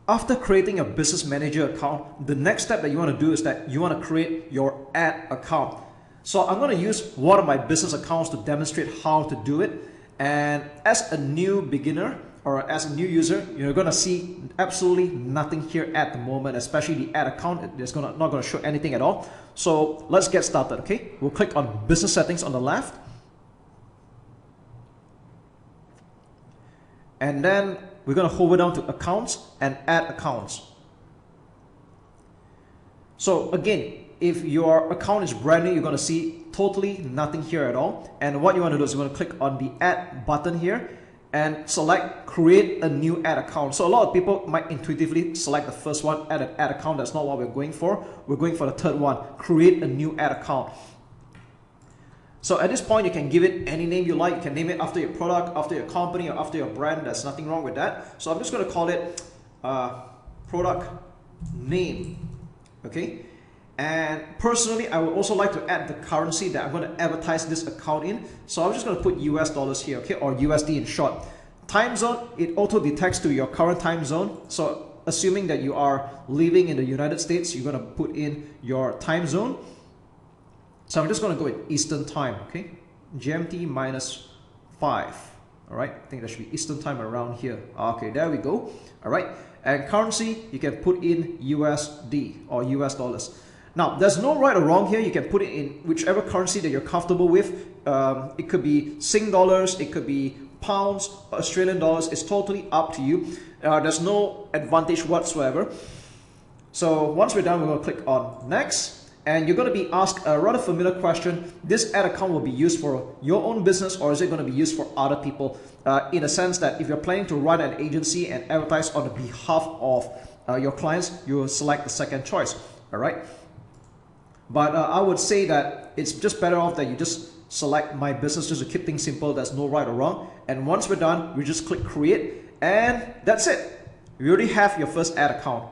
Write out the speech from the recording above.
after creating a business manager account, the next step that you want to do is that you want to create your ad account. So I'm going to use one of my business accounts to demonstrate how to do it. And as a new beginner or as a new user, you're going to see absolutely nothing here at the moment, especially the ad account. It's not going to show anything at all. So let's get started, okay? We'll click on business settings on the left. And then we're going to hover down to accounts and add accounts. So again, if your account is brand new, you're going to see totally nothing here at all. And what you want to do is you want to click on the add button here and select create a new ad account. So a lot of people might intuitively select the first one, add an ad account. That's not what we're going for. We're going for the third one, create a new ad account. So at this point, you can give it any name you like. You can name it after your product, after your company, or after your brand. There's nothing wrong with that. So I'm just going to call it product name, okay? And personally, I would also like to add the currency that I'm going to advertise this account in. So I'm just going to put US dollars here, okay, or USD in short. Time zone, it auto detects to your current time zone. So assuming that you are living in the United States, you're going to put in your time zone. So I'm just going to go with Eastern time, okay? GMT -5, all right? I think that should be Eastern time around here. Okay, there we go, all right? And currency, you can put in USD or US dollars. Now, there's no right or wrong here. You can put it in whichever currency that you're comfortable with. It could be Sing dollars, it could be pounds, Australian dollars. It's totally up to you. There's no advantage whatsoever. So once we're done, we're going to click on next. And you're going to be asked a rather familiar question. This ad account will be used for your own business, or is it going to be used for other people? In a sense that if you're planning to run an agency and advertise on the behalf of your clients, you will select the second choice, all right? But I would say that it's just better off that you just select my business just to keep things simple. There's no right or wrong. And once we're done, we just click create, and that's it. You already have your first ad account.